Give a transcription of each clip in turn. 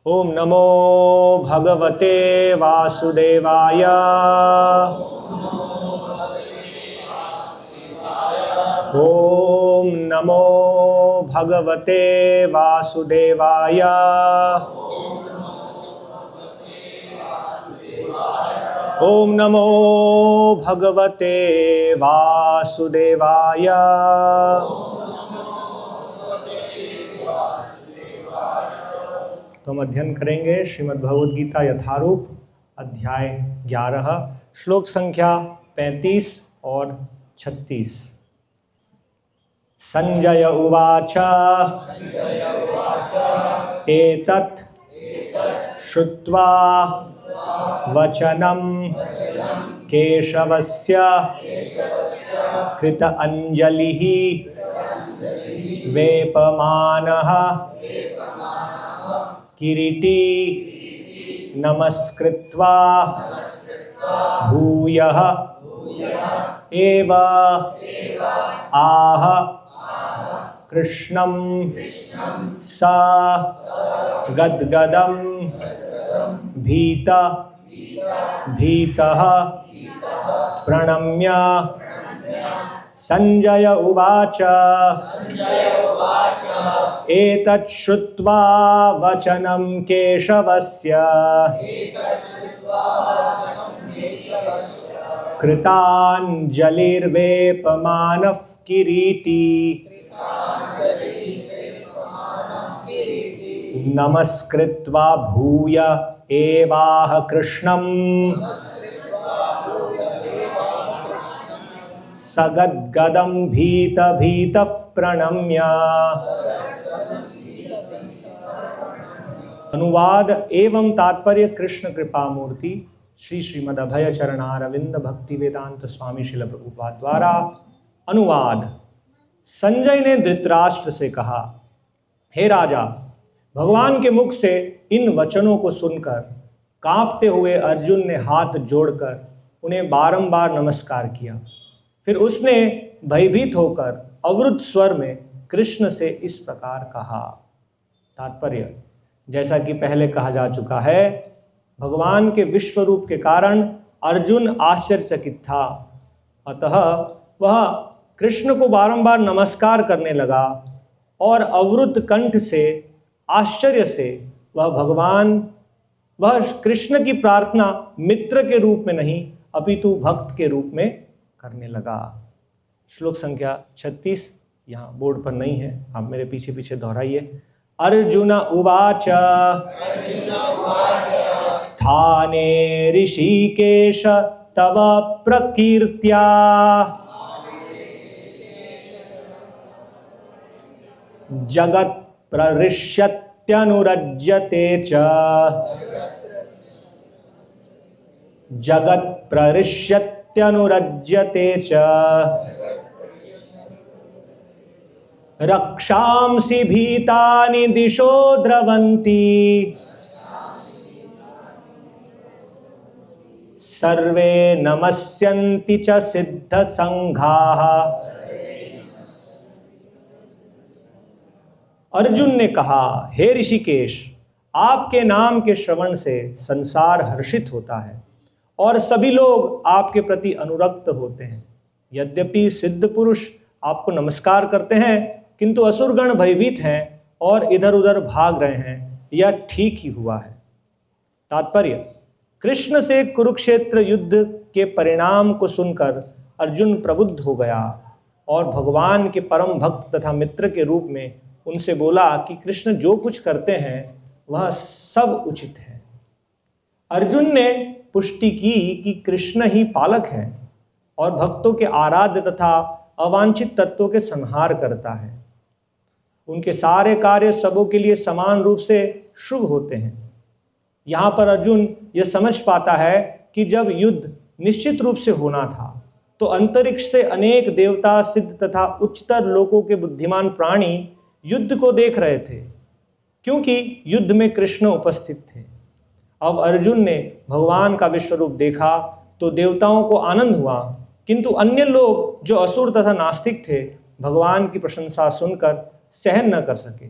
ओम नमो भगवते वासुदेवाय। ओम नमो भगवते वासुदेवाय। ओम नमो भगवते वासुदेवाय। तो हम अध्ययन करेंगे श्रीमद् भगवद गीता यथारूप अध्याय 11 श्लोक संख्या 35 और 36। संजय उवाच एतत् श्रुत्वा वचनं केशवस्य कृत अंजलिः वेपमानः किरीटी नमस्कृत्वा भूयः एव आह कृष्णं स गद्गदं भीतः प्रणम्य संजय उवाच एतत् श्रुत्वा वचनं केशवस्य कृताञ्जलिर्वेपमानः किरीटी नमस्कृत्वा भूय एवाह कृष्णं सगद्गदं भीतः प्रणम्य। अनुवाद एवं तात्पर्य कृष्ण कृपा मूर्ति श्री श्रीमद् अभय चरणारविंद भक्ति वेदांत स्वामी श्रील प्रभुपाद द्वारा अनुवाद। संजय ने धृतराष्ट्र से कहा, हे राजा, भगवान के मुख से इन वचनों को सुनकर कांपते हुए अर्जुन ने हाथ जोड़कर उन्हें बारंबार नमस्कार किया। फिर उसने भयभीत होकर अवरुद्ध स्वर में कृष्ण से इस प्रकार कहा। तात्पर्य, जैसा कि पहले कहा जा चुका है, भगवान के विश्व रूप के कारण अर्जुन आश्चर्यचकित था। अतः वह कृष्ण को बारंबार नमस्कार करने लगा और अवरुद्ध कंठ से आश्चर्य से वह कृष्ण की प्रार्थना मित्र के रूप में नहीं अपितु भक्त के रूप में करने लगा। श्लोक संख्या 36 यहाँ बोर्ड पर नहीं है, आप मेरे पीछे पीछे दोहराइए। अर्जुन उवाच स्थाने ऋषिकेश तव प्रकीर्त्या जगत् प्रहृष्यत्यनुरज्यते च रक्षांसि भीतानि दिशो द्रवन्ति सर्वे नमस्यन्ति च सिद्ध संघाः। अर्जुन ने कहा, हे ऋषिकेश, आपके नाम के श्रवण से संसार हर्षित होता है और सभी लोग आपके प्रति अनुरक्त होते हैं। यद्यपि सिद्ध पुरुष आपको नमस्कार करते हैं, किंतु असुरगण भयभीत हैं और इधर उधर भाग रहे हैं। यह ठीक ही हुआ है। तात्पर्य, कृष्ण से कुरुक्षेत्र युद्ध के परिणाम को सुनकर अर्जुन प्रबुद्ध हो गया और भगवान के परम भक्त तथा मित्र के रूप में उनसे बोला कि कृष्ण जो कुछ करते हैं वह सब उचित है। अर्जुन ने पुष्टि की कि कृष्ण ही पालक हैं और भक्तों के आराध्य तथा अवांछित तत्वों के संहार करता है। उनके सारे कार्य सबों के लिए समान रूप से शुभ होते हैं। यहाँ पर अर्जुन यह समझ पाता है कि जब युद्ध निश्चित रूप से होना था तो अंतरिक्ष से अनेक देवता, सिद्ध तथा उच्चतर लोकों के बुद्धिमान प्राणी युद्ध को देख रहे थे, क्योंकि युद्ध में कृष्ण उपस्थित थे। अब अर्जुन ने भगवान का विश्व रूप देखा तो देवताओं को आनंद हुआ, किंतु अन्य लोग जो असुर तथा नास्तिक थे भगवान की प्रशंसा सुनकर सहन न कर सके।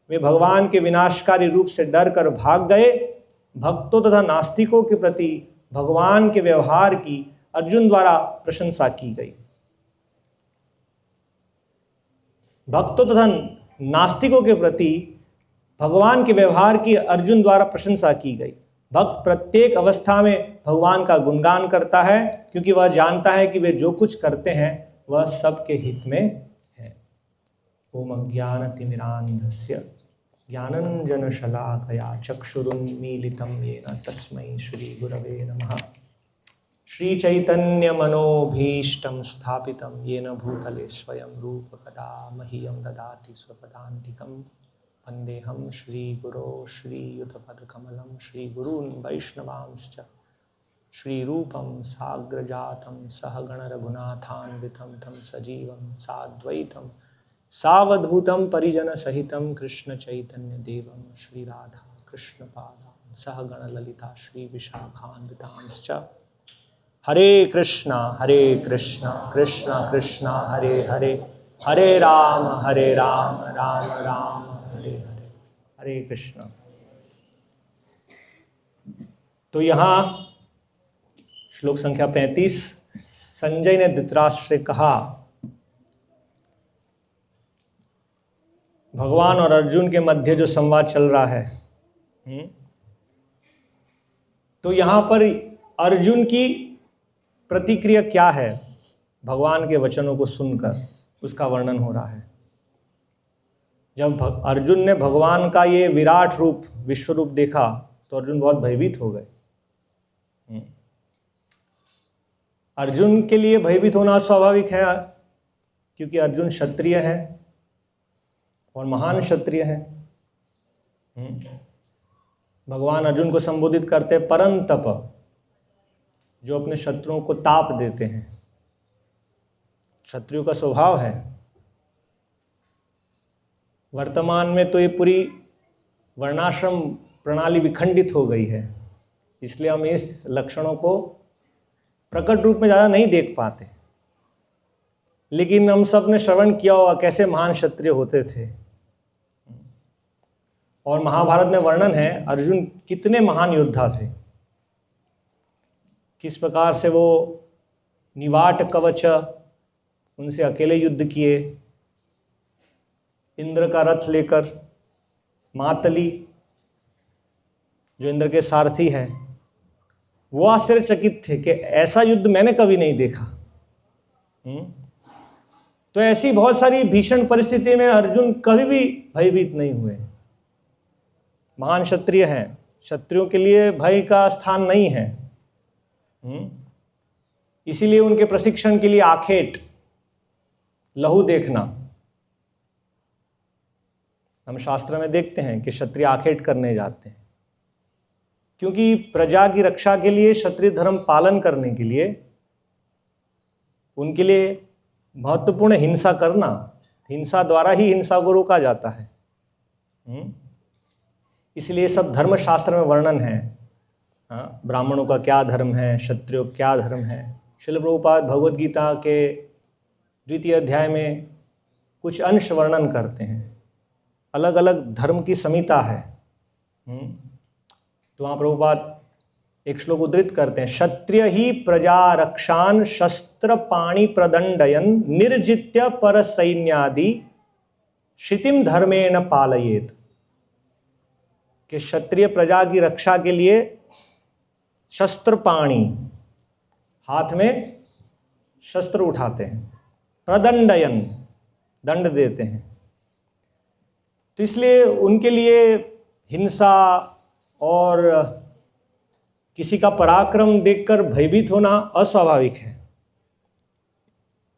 वे भगवान के विनाशकारी रूप से डर कर भाग गए। भक्तों तथा नास्तिकों के प्रति भगवान के व्यवहार की अर्जुन द्वारा प्रशंसा की गई। भक्तों तथा नास्तिकों के प्रति भगवान के व्यवहार की अर्जुन द्वारा प्रशंसा की गई। भक्त प्रत्येक अवस्था में भगवान का गुणगान करता है, क्योंकि वह जानता है कि वे जो कुछ करते हैं वह सबके हित में है। ओम अज्ञानतिमिरान्धस्य ज्ञानञ्जनशलाकया चक्षुरुन्मीलितं येन तस्मै श्रीगुरवे नमः। श्रीचैतन्यमनोभीष्टं स्थापितं येन भूतले स्वयं रूपकदा मह्यं ददाति स्वपदान्तिकं। वन्देऽहं श्रीगुरो श्रीयुतपदकमलं श्रीगुरून् वैष्णवांश्च श्रीरूपं साग्रजातं सहगणरघुनाथान्वितं तं सजीवं साद्वैतं सावधूतं परिजनसहितं कृष्णचैतन्यदेवं श्रीराधा कृष्णपादान् सहगणललिता श्रीविशाखान्वितांश्च। हरे कृष्णा कृष्ण कृष्ण हरे हरे, हरे राम राम राम हरे हरे, हरे कृष्ण। तो यहाँ श्लोक संख्या 35, संजय ने धृतराष्ट्र से कहा, भगवान और अर्जुन के मध्य जो संवाद चल रहा है, तो यहाँ पर अर्जुन की प्रतिक्रिया क्या है भगवान के वचनों को सुनकर, उसका वर्णन हो रहा है। जब अर्जुन ने भगवान का ये विराट रूप, विश्व रूप देखा तो अर्जुन बहुत भयभीत हो गए। अर्जुन के लिए भयभीत होना स्वाभाविक है, क्योंकि अर्जुन क्षत्रिय है और महान क्षत्रिय है। भगवान अर्जुन को संबोधित करते परंतप, जो अपने शत्रुओं को ताप देते हैं। क्षत्रियों का स्वभाव है। वर्तमान में तो ये पूरी वर्णाश्रम प्रणाली विखंडित हो गई है, इसलिए हम इस लक्षणों को प्रकट रूप में ज़्यादा नहीं देख पाते, लेकिन हम सब ने श्रवण किया होगा कैसे महान क्षत्रिय होते थे। और महाभारत में वर्णन है अर्जुन कितने महान योद्धा थे, किस प्रकार से वो निवाट कवच उनसे अकेले युद्ध किए, इंद्र का रथ लेकर, मातली जो इंद्र के सारथी हैं, वो आश्चर्यचकित थे कि ऐसा युद्ध मैंने कभी नहीं देखा। तो ऐसी बहुत सारी भीषण परिस्थिति में अर्जुन कभी भी भयभीत नहीं हुए। महान क्षत्रिय हैं, क्षत्रियों के लिए भय का स्थान नहीं है। इसीलिए उनके प्रशिक्षण के लिए आखेट, लहू देखना, हम शास्त्र में देखते हैं कि क्षत्रिय आखेट करने जाते हैं, क्योंकि प्रजा की रक्षा के लिए, क्षत्रिय धर्म पालन करने के लिए, उनके लिए महत्वपूर्ण हिंसा करना, हिंसा द्वारा ही हिंसा को रोका जाता है। इसलिए सब धर्मशास्त्र में वर्णन है। ब्राह्मणों का क्या धर्म है, क्षत्रियों का क्या धर्म है। श्रील प्रभुपाद भगवद गीता के 2 अध्याय में कुछ अंश वर्णन करते हैं, अलग अलग धर्म की संहिता है। तो वहाँ प्रभुपाद एक श्लोक उद्धृत करते हैं, क्षत्रिय ही प्रजा रक्षान शस्त्र पाणि प्रदंडयन निर्जित्य पर सैन्यादि क्षितिम धर्मेण पालयेत। कि क्षत्रिय प्रजा की रक्षा के लिए शस्त्र पाणि, हाथ में शस्त्र उठाते हैं, प्रदंडयन, दंड देते हैं। तो इसलिए उनके लिए हिंसा और किसी का पराक्रम देखकर भयभीत होना अस्वाभाविक है,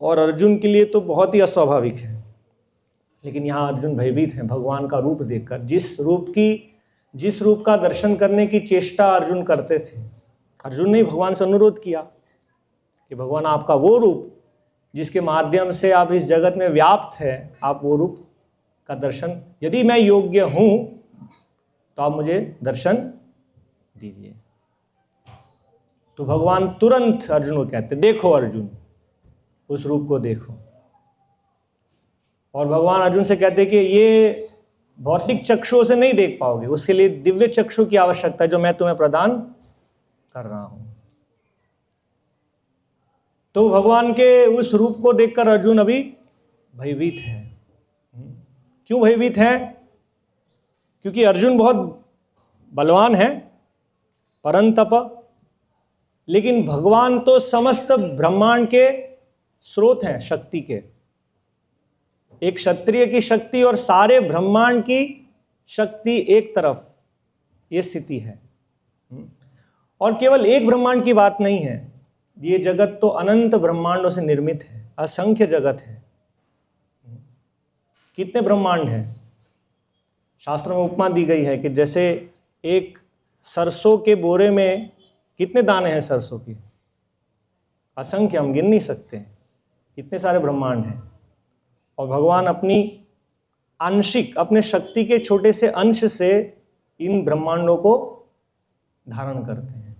और अर्जुन के लिए तो बहुत ही अस्वाभाविक है। लेकिन यहाँ अर्जुन भयभीत हैं भगवान का रूप देखकर। जिस रूप का दर्शन करने की चेष्टा अर्जुन करते थे, अर्जुन ने भगवान से अनुरोध किया कि भगवान आपका वो रूप जिसके माध्यम से आप इस जगत में व्याप्त है, आप वो रूप का दर्शन, यदि मैं योग्य हूँ तो आप मुझे दर्शन दीजिए। तो भगवान तुरंत अर्जुन को कहते, देखो अर्जुन, उस रूप को देखो। और भगवान अर्जुन से कहते कि ये भौतिक चक्षुओं से नहीं देख पाओगे, उसके लिए दिव्य चक्षु की आवश्यकता है जो मैं तुम्हें प्रदान कर रहा हूं। तो भगवान के उस रूप को देखकर अर्जुन अभी भयभीत है। क्यों भयभीत है? क्योंकि अर्जुन बहुत बलवान है, परंतप, लेकिन भगवान तो समस्त ब्रह्मांड के स्रोत हैं शक्ति के। एक क्षत्रिय की शक्ति और सारे ब्रह्मांड की शक्ति एक तरफ, ये स्थिति है। और केवल एक ब्रह्मांड की बात नहीं है, ये जगत तो अनंत ब्रह्मांडों से निर्मित है, असंख्य जगत है। कितने ब्रह्मांड हैं? शास्त्र में उपमा दी गई है कि जैसे एक सरसों के बोरे में कितने दाने हैं सरसों के? असंख्य, हम गिन नहीं सकते, इतने सारे ब्रह्मांड हैं। और भगवान अपनी आंशिक, अपने शक्ति के छोटे से अंश से इन ब्रह्मांडों को धारण करते हैं।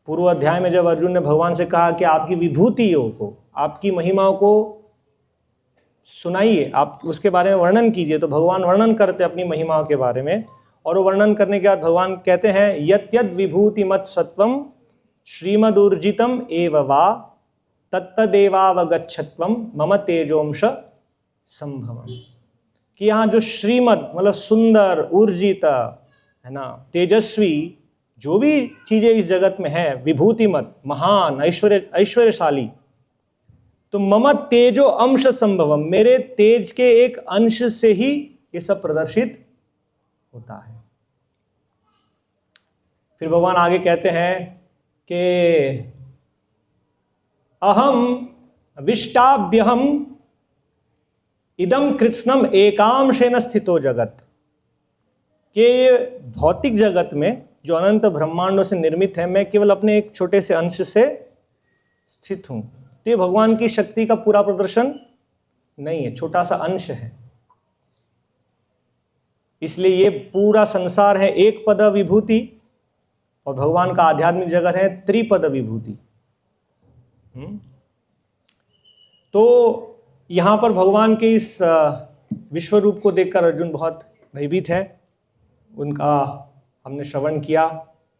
पूर्व अध्याय में जब अर्जुन ने भगवान से कहा कि आपकी विभूतियों को, आपकी महिमाओं को सुनाइए, आप उसके बारे में वर्णन कीजिए, तो भगवान वर्णन करते अपनी महिमाओं के बारे में। और वो वर्णन करने के बाद भगवान कहते हैं, यत् यद् विभूति मत सत्वम श्रीमदूर्जितम एव वा तत्तदेवावगच्छत्वम मम तेजोंश संभवम। कि यहाँ जो श्रीमद मतलब सुंदर, ऊर्जित है ना, तेजस्वी जो भी चीजें इस जगत में है, विभूतिमत, महान, ऐश्वर्यशाली, तो मम तेजो अंश संभवम, मेरे तेज के एक अंश से ही ये सब प्रदर्शित होता है। फिर भगवान आगे कहते हैं कि अहम विष्टाभ्यहम इदम कृत्स्नम एकांशेन स्थितो जगत, के भौतिक जगत में जो अनंत ब्रह्मांडों से निर्मित है, मैं केवल अपने एक छोटे से अंश से स्थित हूं। तो ये भगवान की शक्ति का पूरा प्रदर्शन नहीं है, छोटा सा अंश है। इसलिए ये पूरा संसार है एक पद विभूति, और भगवान का आध्यात्मिक जगत है त्रिपद विभूति। तो यहां पर भगवान के इस विश्व रूप को देखकर अर्जुन बहुत भयभीत है। उनका हमने श्रवण किया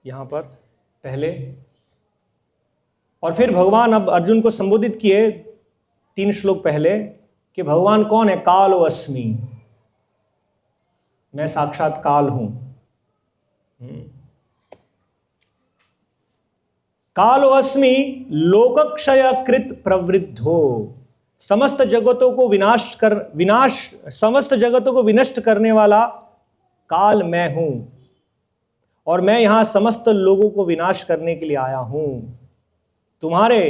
यहां पर पहले, और फिर भगवान अब अर्जुन को संबोधित किए 3 श्लोक पहले कि भगवान कौन है? कालो अस्मि, मैं साक्षात काल हूं। कालो अस्मि लोकक्षय कृत प्रवृद्धो, समस्त जगतों को समस्त जगतों को विनष्ट करने वाला काल मैं हूं, और मैं यहां समस्त लोगों को विनाश करने के लिए आया हूं। तुम्हारे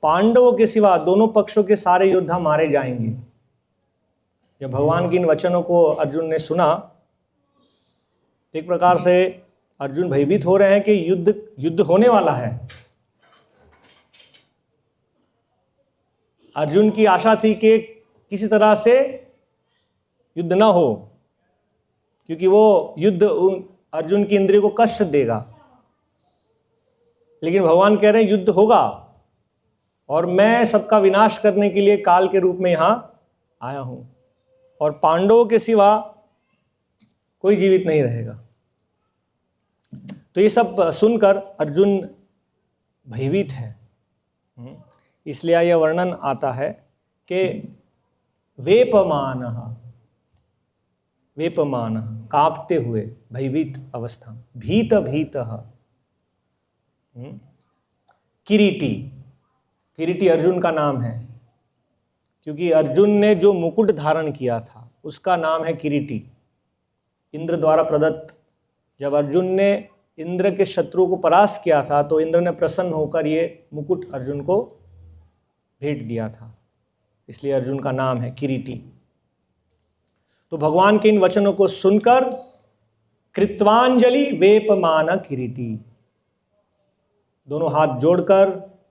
पांडवों के सिवा दोनों पक्षों के सारे योद्धा मारे जाएंगे। जब भगवान के इन वचनों को अर्जुन ने सुना, तो एक प्रकार से अर्जुन भयभीत हो रहे हैं कि युद्ध होने वाला है। अर्जुन की आशा थी कि किसी तरह से युद्ध ना हो, क्योंकि वो युद्ध अर्जुन की इंद्रिय को कष्ट देगा। लेकिन भगवान कह रहे हैं युद्ध होगा, और मैं सबका विनाश करने के लिए काल के रूप में यहां आया हूं, और पांडवों के सिवा कोई जीवित नहीं रहेगा। तो ये सब सुनकर अर्जुन भयभीत है। इसलिए यह वर्णन आता है कि वेपमान, कांपते हुए, भयभीत अवस्था, भीत किरीटी अर्जुन का नाम है, क्योंकि अर्जुन ने जो मुकुट धारण किया था उसका नाम है किरीटी, इंद्र द्वारा प्रदत्त। जब अर्जुन ने इंद्र के शत्रु को परास्त किया था, तो इंद्र ने प्रसन्न होकर ये मुकुट अर्जुन को भेंट दिया था, इसलिए अर्जुन का नाम है किरीटी। तो भगवान के इन वचनों को सुनकर कृत्वांजलि वेपमान किरीटी, दोनों हाथ जोड़कर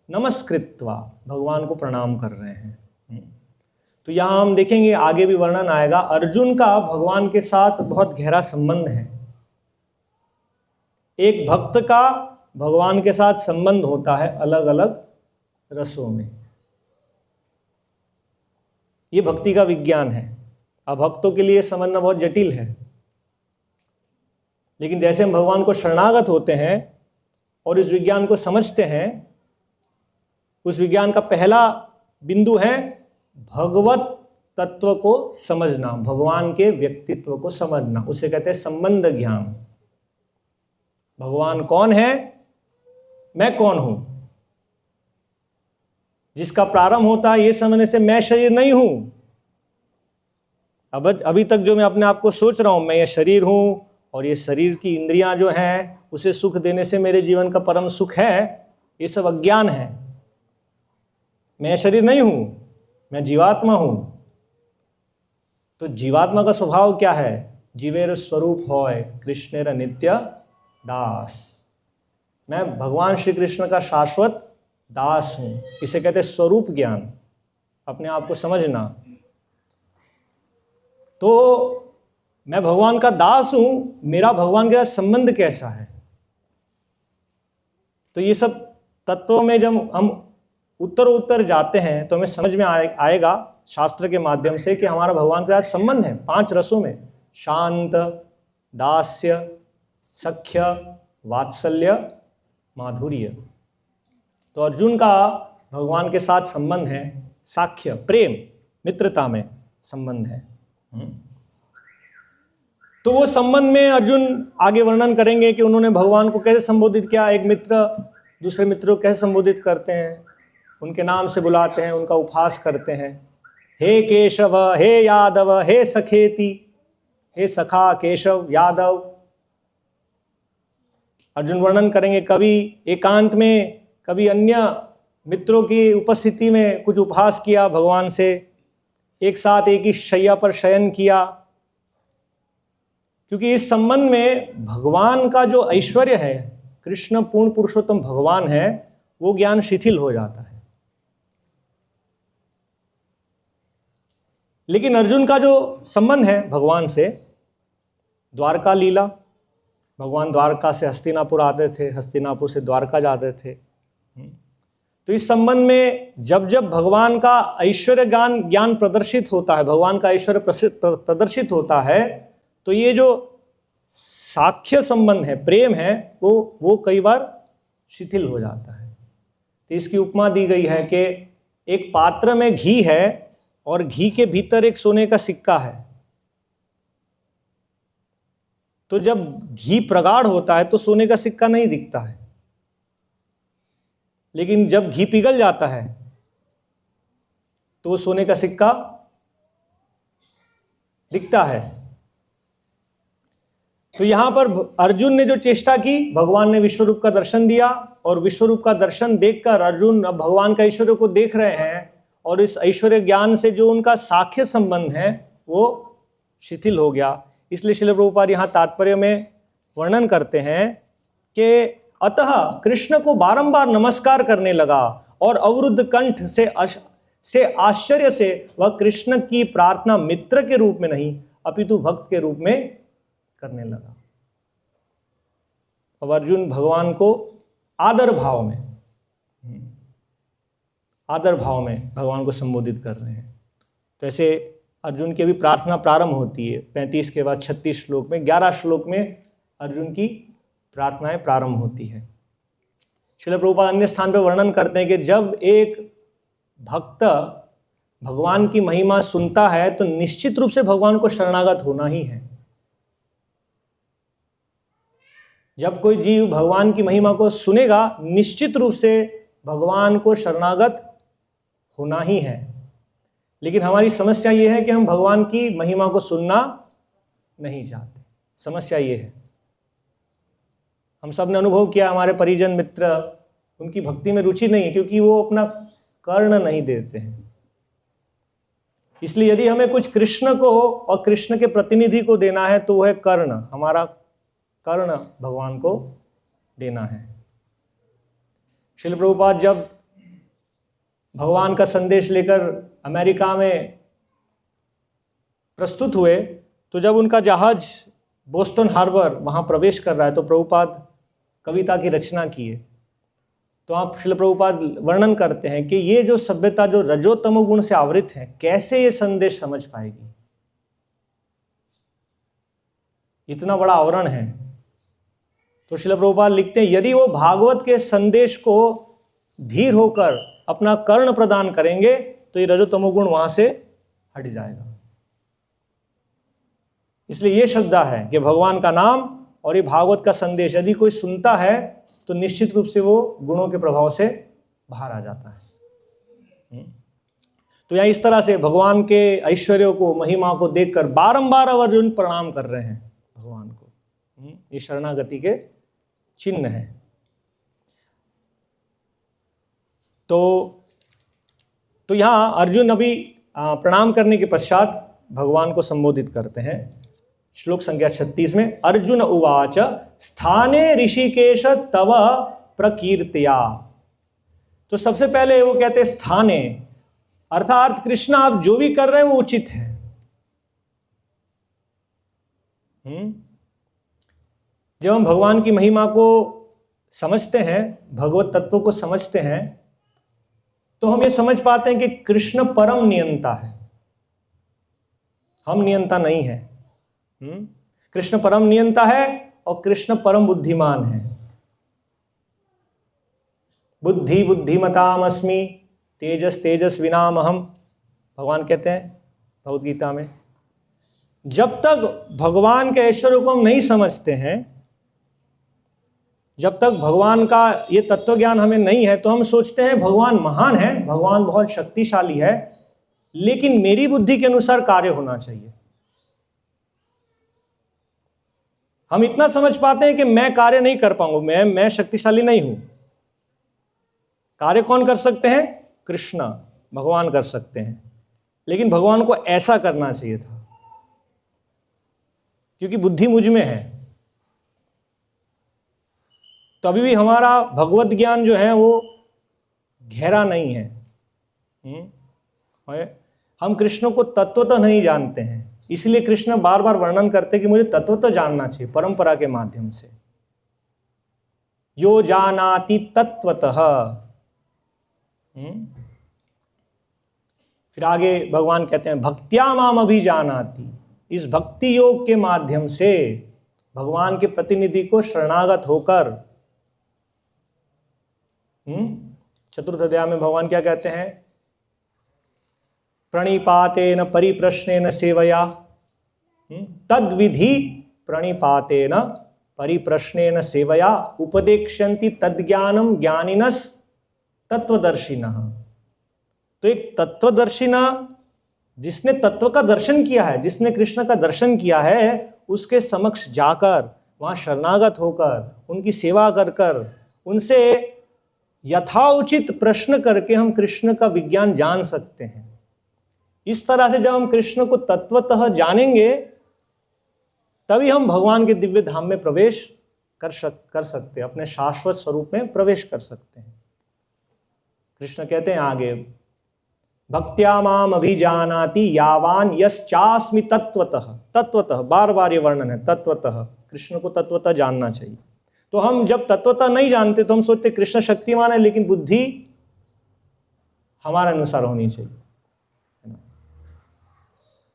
नमस्कृत्वा भगवान को प्रणाम कर रहे हैं। तो यहां हम देखेंगे, आगे भी वर्णन आएगा, अर्जुन का भगवान के साथ बहुत गहरा संबंध है। एक भक्त का भगवान के साथ संबंध होता है अलग अलग रसों में। ये भक्ति का विज्ञान है। अभक्तों के लिए समझना बहुत जटिल है, लेकिन जैसे हम भगवान को शरणागत होते हैं और इस विज्ञान को समझते हैं, उस विज्ञान का पहला बिंदु है भगवत तत्व को समझना, भगवान के व्यक्तित्व को समझना। उसे कहते हैं संबंध ज्ञान। भगवान कौन है, मैं कौन हूं, जिसका प्रारंभ होता है ये समझने से मैं शरीर नहीं हूं। अब अभी तक जो मैं अपने आप को सोच रहा हूं मैं ये शरीर हूं और ये शरीर की इंद्रियां जो हैं उसे सुख देने से मेरे जीवन का परम सुख है, ये सब अज्ञान है। मैं शरीर नहीं हूं, मैं जीवात्मा हूं। तो जीवात्मा का स्वभाव क्या है? जीवेर स्वरूप होय कृष्णेर नित्य दास। मैं भगवान श्री कृष्ण का शाश्वत दास हूं। इसे कहते हैं स्वरूप ज्ञान, अपने आप को समझना। तो मैं भगवान का दास हूं, मेरा भगवान के साथ संबंध कैसा है? तो ये सब तत्वों में जब हम उत्तर जाते हैं तो हमें समझ में आएगा शास्त्र के माध्यम से कि हमारा भगवान के साथ संबंध है 5 रसों में, शांत, दास्य, सख्य, वात्सल्य, माधुर्य। तो अर्जुन का भगवान के साथ संबंध है साख्य, प्रेम, मित्रता में संबंध है। तो वो संबंध में अर्जुन आगे वर्णन करेंगे कि उन्होंने भगवान को कैसे संबोधित किया। एक मित्र दूसरे मित्र को कैसे संबोधित करते हैं, उनके नाम से बुलाते हैं, उनका उपहास करते हैं। हे केशव, हे यादव, हे सखेति, हे सखा केशव यादव। अर्जुन वर्णन करेंगे कभी एकांत में, कभी अन्य मित्रों की उपस्थिति में कुछ उपहास किया भगवान से, एक साथ एक ही शैया पर शयन किया। क्योंकि इस संबंध में भगवान का जो ऐश्वर्य है, कृष्ण पूर्ण पुरुषोत्तम भगवान है, वो ज्ञान शिथिल हो जाता है। लेकिन अर्जुन का जो संबंध है भगवान से, द्वारका लीला, भगवान द्वारका से हस्तिनापुर आते थे, हस्तिनापुर से द्वारका जाते थे। तो इस संबंध में जब जब भगवान का ऐश्वर्य ज्ञान प्रदर्शित होता है, भगवान का ऐश्वर्य प्रदर्शित होता है, तो ये जो साख्य संबंध है, प्रेम है, वो कई बार शिथिल हो जाता है। तो इसकी उपमा दी गई है कि एक पात्र में घी है और घी के भीतर एक सोने का सिक्का है। तो जब घी प्रगाढ़ होता है तो सोने का सिक्का नहीं दिखता है, लेकिन जब घी पिघल जाता है तो वो सोने का सिक्का दिखता है। तो यहां पर अर्जुन ने जो चेष्टा की, भगवान ने विश्वरूप का दर्शन दिया और विश्वरूप का दर्शन देखकर अर्जुन अब भगवान का ऐश्वर्य को देख रहे हैं और इस ऐश्वर्य ज्ञान से जो उनका साख्य संबंध है वो शिथिल हो गया। इसलिए श्रील प्रभुपाद यहाँ तात्पर्य में वर्णन करते हैं कि अतः कृष्ण को बारंबार नमस्कार करने लगा और अवरुद्ध कंठ से आश्चर्य से वह कृष्ण की प्रार्थना मित्र के रूप में नहीं अपितु भक्त के रूप में करने लगा। अब अर्जुन भगवान को आदर भाव में भगवान को संबोधित कर रहे हैं। तो ऐसे अर्जुन की अभी प्रार्थना प्रारंभ होती है। 35 के बाद 36 श्लोक में, 11 श्लोक में अर्जुन की प्रार्थनाएं प्रारंभ होती है। श्रील प्रभुपाद अन्य स्थान पर वर्णन करते हैं कि जब एक भक्त भगवान की महिमा सुनता है तो निश्चित रूप से भगवान को शरणागत होना ही है। जब कोई जीव भगवान की महिमा को सुनेगा, निश्चित रूप से भगवान को शरणागत होना ही है। लेकिन हमारी समस्या ये है कि हम भगवान की महिमा को सुनना नहीं चाहते। समस्या ये है, हम सब ने अनुभव किया, हमारे परिजन मित्र, उनकी भक्ति में रुचि नहीं है क्योंकि वो अपना कर्ण नहीं देते हैं। इसलिए यदि हमें कुछ कृष्ण को और कृष्ण के प्रतिनिधि को देना है तो वह है कर्ण, हमारा कर्ण भगवान को देना है। श्रील प्रभुपाद जब भगवान का संदेश लेकर अमेरिका में प्रस्तुत हुए तो जब उनका जहाज बोस्टन हार्बर वहाँ प्रवेश कर रहा है तो प्रभुपाद कविता की रचना किए। तो आप श्रील प्रभुपाद वर्णन करते हैं कि ये जो सभ्यता जो रजोतमो गुण से आवृत है, कैसे ये संदेश समझ पाएगी। इतना बड़ा आवरण है। तो श्रील प्रभुपाद लिखते हैं यदि वो भागवत के संदेश को धीर होकर अपना कर्ण प्रदान करेंगे तो ये रजोतमोगुण वहां से हट जाएगा। इसलिए ये श्रद्धा है कि भगवान का नाम और ये भागवत का संदेश यदि कोई सुनता है तो निश्चित रूप से वो गुणों के प्रभाव से बाहर आ जाता है। तो यहाँ इस तरह से भगवान के ऐश्वर्यों को, महिमा को देखकर बारंबार अर्जुन प्रणाम कर रहे हैं भगवान को। ये शरणागति के चिन्ह है। तो यहाँ अर्जुन अभी प्रणाम करने के पश्चात भगवान को संबोधित करते हैं। श्लोक संख्या 36 में अर्जुन उवाच स्थाने ऋषिकेश तव प्रकीर्त्या। तो सबसे पहले वो कहते हैं स्थाने, अर्थात कृष्ण आप जो भी कर रहे हैं वो उचित है। जब हम भगवान की महिमा को समझते हैं, भगवत तत्व को समझते हैं, तो हम ये समझ पाते हैं कि कृष्ण परम नियंता है, हम नियंता नहीं है। कृष्ण परम नियंता है और कृष्ण परम बुद्धिमान है। बुद्धि बुद्धिमतामस्मि तेजस तेजस्विनामहम, भगवान कहते हैं भगवद गीता में। जब तक भगवान के ऐश्वर्य को हम नहीं समझते हैं, जब तक भगवान का ये तत्व ज्ञान हमें नहीं है, तो हम सोचते हैं भगवान महान है, भगवान बहुत शक्तिशाली है, लेकिन मेरी बुद्धि के अनुसार कार्य होना चाहिए। हम इतना समझ पाते हैं कि मैं कार्य नहीं कर पाऊंगा, मैं शक्तिशाली नहीं हूं। कार्य कौन कर सकते हैं? कृष्ण, भगवान कर सकते हैं। लेकिन भगवान को ऐसा करना चाहिए था, क्योंकि बुद्धि मुझ में है। तो अभी भी हमारा भगवत ज्ञान जो है वो गहरा नहीं है। हम कृष्ण को तत्वतः नहीं जानते हैं, इसलिए कृष्ण बार बार वर्णन करते हैं कि मुझे तत्वतः जानना चाहिए परंपरा के माध्यम से। यो जानाति तत्वतः। फिर आगे भगवान कहते हैं भक्त्या माम अभिजानाति। इस भक्ति योग के माध्यम से भगवान के प्रतिनिधि को शरणागत होकर, चतुर्थ अध्याय में भगवान क्या कहते हैं? प्रणिपातेन परिप्रश्नेन सेवया तद्विधि प्रणिपातेन परिप्रश्नेन सेवया उपदेक्ष्यन्ति तद्ज्ञानम ज्ञानिनस् तत्वदर्शिनः। तो एक तत्वदर्शिना, जिसने तत्व का दर्शन किया है, जिसने कृष्ण का दर्शन किया है, उसके समक्ष जाकर, वहां शरणागत होकर, उनकी सेवा कर कर, उनसे यथाउचित प्रश्न करके हम कृष्ण का विज्ञान जान सकते हैं। इस तरह से जब हम कृष्ण को तत्वतः जानेंगे, तभी हम भगवान के दिव्य धाम में प्रवेश कर सकते हैं, अपने शाश्वत स्वरूप में प्रवेश कर सकते हैं। कृष्ण कहते हैं आगे भक्त्या माम अभिजानाति यावान यश्चास्मि तत्वतः। तत्वतः, बार बार ये वर्णन है, तत्वतः। कृष्ण को तत्वतः जानना चाहिए। तो हम जब तत्वतः नहीं जानते तो हम सोचते कृष्ण शक्तिमान है, लेकिन बुद्धि हमारे अनुसार होनी चाहिए।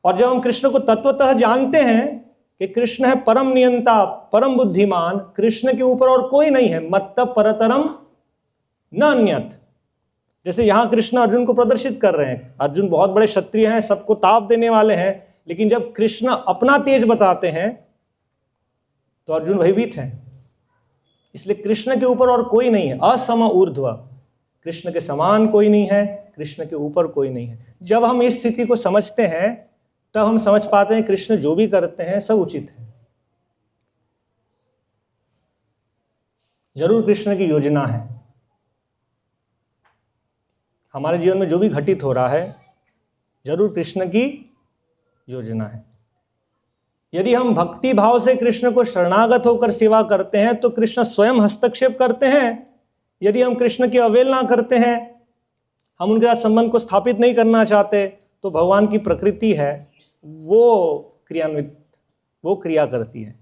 और जब हम कृष्ण को तत्वतः जानते हैं कि कृष्ण है परम नियंता, परम बुद्धिमान, कृष्ण के ऊपर और कोई नहीं है, मत्त परतरम न अन्यत। जैसे यहां कृष्ण अर्जुन को प्रदर्शित कर रहे हैं। अर्जुन बहुत बड़े क्षत्रिय हैं, सबको ताप देने वाले हैं, लेकिन जब कृष्ण अपना तेज बताते हैं तो अर्जुन भयभीत हैं। इसलिए कृष्ण के ऊपर और कोई नहीं है, असम ऊर्ध्व। कृष्ण के समान कोई नहीं है, कृष्ण के ऊपर कोई नहीं है। जब हम इस स्थिति को समझते हैं तब हम समझ पाते हैं कृष्ण जो भी करते हैं सब उचित है। जरूर कृष्ण की योजना है। हमारे जीवन में जो भी घटित हो रहा है जरूर कृष्ण की योजना है। यदि हम भक्ति भाव से कृष्ण को शरणागत होकर सेवा करते हैं तो कृष्ण स्वयं हस्तक्षेप करते हैं। यदि हम कृष्ण की अवहेलना करते हैं, हम उनके साथ संबंध को स्थापित नहीं करना चाहते, तो भगवान की प्रकृति है वो क्रिया करती है।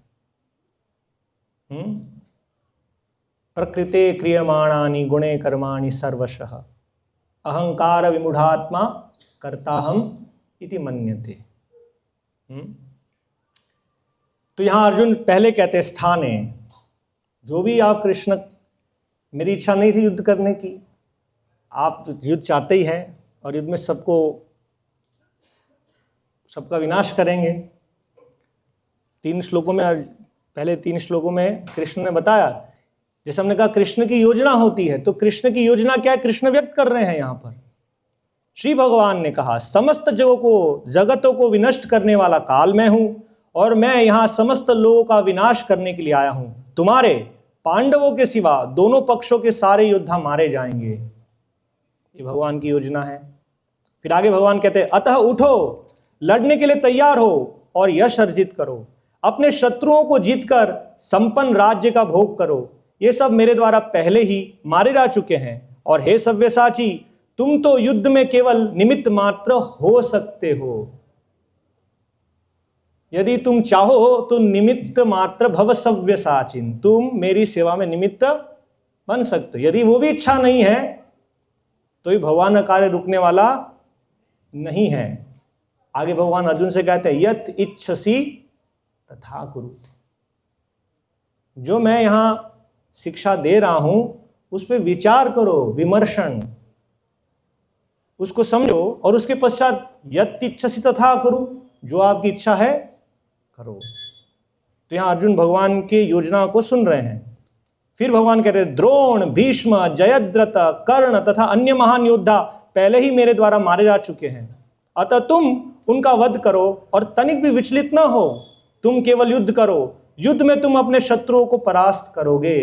प्रकृते क्रियमाणानि गुणे कर्माणि सर्वशः अहंकार विमूढ़ात्मा कर्ता हम इति मन्यते। तो यहाँ अर्जुन पहले कहते हैं स्थाने, जो भी आप कृष्ण, मेरी इच्छा नहीं थी युद्ध करने की, आप युद्ध चाहते ही हैं और युद्ध में सबका विनाश करेंगे। 3 श्लोकों में, पहले 3 श्लोकों में कृष्ण ने बताया, जैसे हमने कहा कृष्ण की योजना होती है, तो कृष्ण की योजना क्या है कृष्ण व्यक्त कर रहे हैं यहाँ पर। श्री भगवान ने कहा समस्त जगतों को विनष्ट करने वाला काल मैं हूं और मैं यहाँ समस्त लोगों का विनाश करने के लिए आया हूं। तुम्हारे पांडवों के सिवा दोनों पक्षों के सारे योद्धा मारे जाएंगे। ये भगवान की योजना है। फिर आगे भगवान कहते हैं अतः उठो, लड़ने के लिए तैयार हो और यश अर्जित करो, अपने शत्रुओं को जीतकर संपन्न राज्य का भोग करो। ये सब मेरे द्वारा पहले ही मारे जा चुके हैं। और हे सव्यसाची, तुम तो युद्ध में केवल निमित्त मात्र हो सकते हो। यदि तुम चाहो तो निमित्त मात्र भव सव्यसाचिन, तुम मेरी सेवा में निमित्त बन सकते हो। यदि वो भी इच्छा नहीं है तो ये भगवान का कार्य रुकने वाला नहीं है। आगे भगवान अर्जुन से कहते हैं यत इच्छसि तथा कुरु। जो मैं यहां शिक्षा दे रहा हूं उस पर विचार करो, विमर्शन, उसको समझो और उसके पश्चात यत इच्छसि तथा कुरु, जो आपकी इच्छा है करो। तो यहां अर्जुन भगवान की योजना को सुन रहे हैं। फिर भगवान कहते हैं द्रोण, भीष्म, जयद्रथ, कर्ण तथा अन्य महान योद्धा पहले ही मेरे द्वारा मारे जा चुके हैं। अतः तुम उनका वध करो और तनिक भी विचलित न हो। तुम केवल युद्ध करो, युद्ध में तुम अपने शत्रुओं को परास्त करोगे।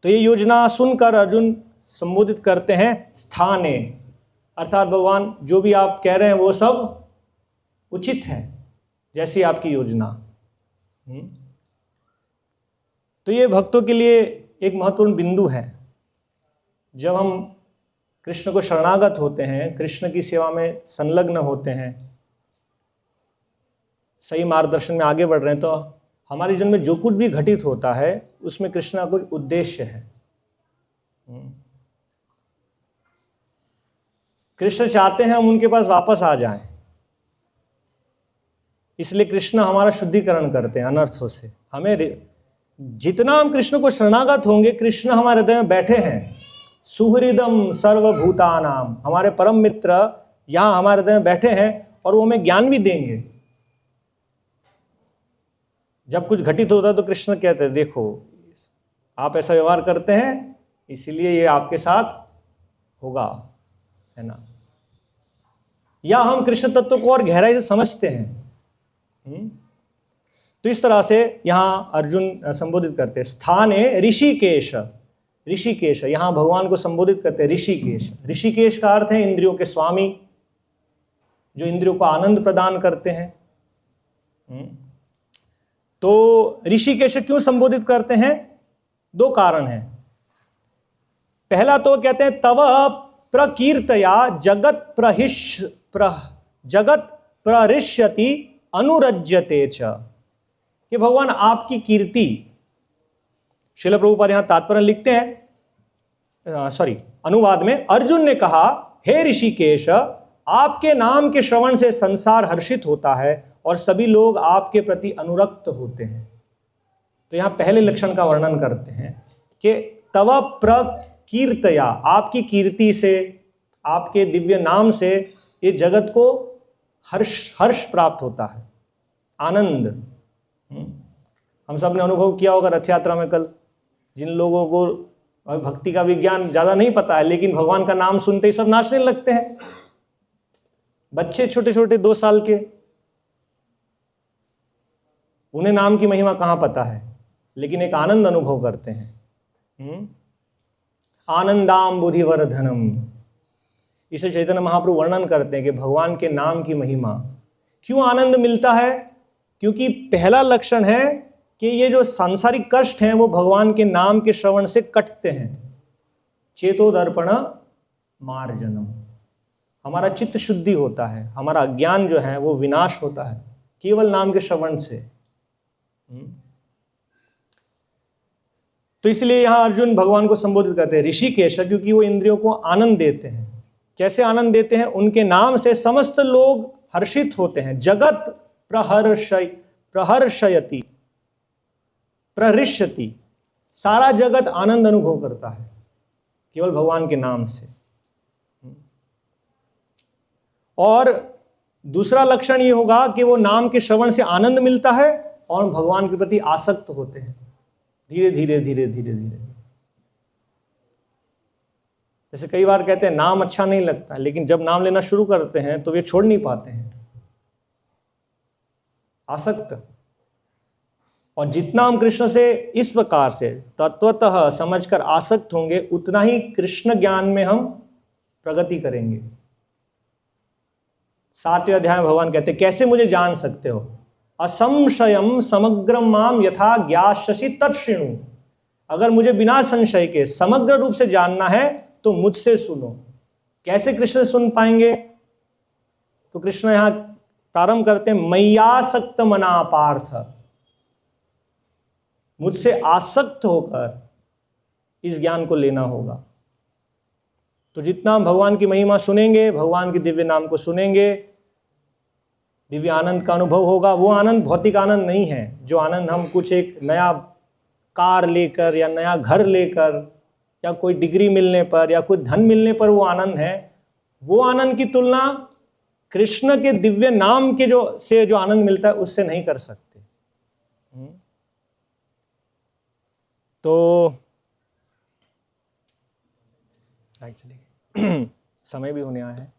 तो ये योजना सुनकर अर्जुन संबोधित करते हैं स्थाने, अर्थात भगवान जो भी आप कह रहे हैं वो सब उचित है, जैसी आपकी योजना। तो ये भक्तों के लिए एक महत्वपूर्ण बिंदु है। जब हम कृष्ण को शरणागत होते हैं, कृष्ण की सेवा में संलग्न होते हैं, सही मार्गदर्शन में आगे बढ़ रहे हैं, तो हमारे जीवन में जो कुछ भी घटित होता है उसमें कृष्ण का कुछ उद्देश्य है। कृष्ण चाहते हैं हम उनके पास वापस आ जाएं, इसलिए कृष्ण हमारा शुद्धिकरण करते हैं अनर्थों से। हमें जितना हम कृष्ण को शरणागत होंगे, कृष्ण हमारे हृदय में बैठे हैं। सुहृदम सर्वभूतानाम, हमारे परम मित्र यहां हमारे हृदय में बैठे हैं और वो हमें ज्ञान भी देंगे। जब कुछ घटित होता है तो कृष्ण कहते हैं देखो आप ऐसा व्यवहार करते हैं, इसलिए ये आपके साथ होगा, है ना। या हम कृष्ण तत्व को और गहराई से समझते हैं। तो इस तरह से यहां अर्जुन संबोधित करते हैं स्थाने ऋषिकेश। ऋषिकेश यहां भगवान को संबोधित करते हैं ऋषिकेश। ऋषिकेश का अर्थ है इंद्रियों के स्वामी, जो इंद्रियों को आनंद प्रदान करते हैं। तो ऋषिकेश क्यों संबोधित करते हैं? 2 कारण हैं। पहला तो कहते हैं तव प्रकीर्तया जगत प्ररिष्यति अनुरज्यते च, कि भगवान आपकी कीर्ति। श्रील प्रभुपाद यहां तात्पर्य लिखते हैं, अनुवाद में अर्जुन ने कहा हे ऋषिकेश, आपके नाम के श्रवण से संसार हर्षित होता है और सभी लोग आपके प्रति अनुरक्त होते हैं। तो यहां पहले लक्षण का वर्णन करते हैं कि तव प्रकीर्तया, आपकी कीर्ति से, आपके दिव्य नाम से ये जगत को हर्ष प्राप्त होता है, आनंद। हम सब ने अनुभव किया होगा रथ यात्रा में कल, जिन लोगों को भक्ति का विज्ञान ज्यादा नहीं पता है, लेकिन भगवान का नाम सुनते ही सब नाचने लगते हैं। बच्चे छोटे छोटे 2 साल के, उन्हें नाम की महिमा कहां पता है, लेकिन एक आनंद अनुभव करते हैं। आनंदाम बुधिवर्धनम, इसे चैतन्य महाप्रभु वर्णन करते हैं कि भगवान के नाम की महिमा। क्यों आनंद मिलता है? क्योंकि पहला लक्षण है कि ये जो सांसारिक कष्ट हैं वो भगवान के नाम के श्रवण से कटते हैं। चेतो दर्पण मार्जनम, हमारा चित्त शुद्धि होता है, हमारा अज्ञान जो है वो विनाश होता है केवल नाम के श्रवण से। तो इसलिए यहां अर्जुन भगवान को संबोधित करते हैं ऋषिकेश, क्योंकि वो इंद्रियों को आनंद देते हैं। कैसे आनंद देते हैं? उनके नाम से समस्त लोग हर्षित होते हैं। जगत प्रहर्षयति, प्रहृष्यति, सारा जगत आनंद अनुभव करता है केवल भगवान के नाम से। और दूसरा लक्षण ये होगा कि वो नाम के श्रवण से आनंद मिलता है और भगवान के प्रति आसक्त होते हैं धीरे धीरे धीरे धीरे धीरे। जैसे कई बार कहते हैं नाम अच्छा नहीं लगता, लेकिन जब नाम लेना शुरू करते हैं तो वे छोड़ नहीं पाते हैं, आसक्त। और जितना हम कृष्ण से इस प्रकार से तत्वतः समझकर आसक्त होंगे, उतना ही कृष्ण ज्ञान में हम प्रगति करेंगे। 7वें अध्याय में भगवान कहते हैं कैसे मुझे जान सकते हो, असंशयम समग्रम माम यथा ज्ञास्यसि तत्शृणु। अगर मुझे बिना संशय के समग्र रूप से जानना है तो मुझसे सुनो। कैसे कृष्ण सुन पाएंगे? तो कृष्ण यहां प्रारंभ करते हैं, मय्यासक्त मना पार्थ, मुझसे आसक्त होकर इस ज्ञान को लेना होगा। तो जितना हम भगवान की महिमा सुनेंगे, भगवान के दिव्य नाम को सुनेंगे, दिव्य आनंद का अनुभव होगा। वो आनंद भौतिक आनंद नहीं है, जो आनंद हम कुछ एक नया कार लेकर या नया घर लेकर या कोई डिग्री मिलने पर या कोई धन मिलने पर वो आनंद है। वो आनंद की तुलना कृष्ण के दिव्य नाम के जो आनंद मिलता है उससे नहीं कर सकते। तो समय भी होने आया है।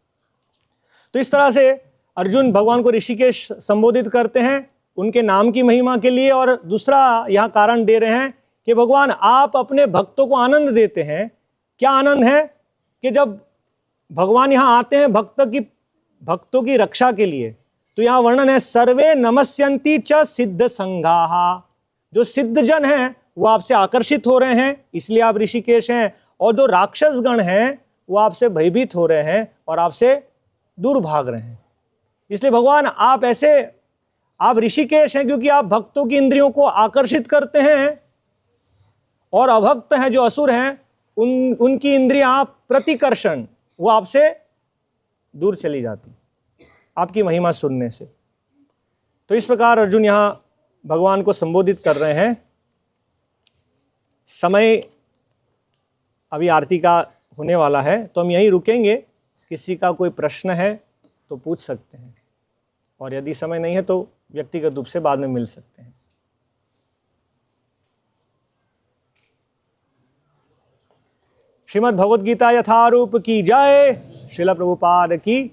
तो इस तरह से अर्जुन भगवान को ऋषिकेश संबोधित करते हैं उनके नाम की महिमा के लिए। और दूसरा यहाँ कारण दे रहे हैं कि भगवान आप अपने भक्तों को आनंद देते हैं। क्या आनंद है? कि जब भगवान यहाँ आते हैं भक्तों की रक्षा के लिए, तो यहाँ वर्णन है, सर्वे नमस्यन्ति च सिद्ध संघाः। जो सिद्ध जन हैं वो आपसे आकर्षित हो रहे हैं, इसलिए आप ऋषिकेश हैं। और जो राक्षस गण हैं वो आपसे भयभीत हो रहे हैं और आपसे दूर भाग रहे हैं। इसलिए भगवान आप ऋषिकेश हैं क्योंकि आप भक्तों की इंद्रियों को आकर्षित करते हैं, और अभक्त हैं जो असुर हैं उनकी इंद्रियां प्रतिकर्षण, वो आपसे दूर चली जाती आपकी महिमा सुनने से। तो इस प्रकार अर्जुन यहां भगवान को संबोधित कर रहे हैं। समय अभी आरती का होने वाला है, तो हम यहीं रुकेंगे। किसी का कोई प्रश्न है तो पूछ सकते हैं, और यदि समय नहीं है तो व्यक्तिगत रूप से बाद में मिल सकते हैं। श्रीमद् भगवद गीता यथारूप की जय। श्रील प्रभुपाद की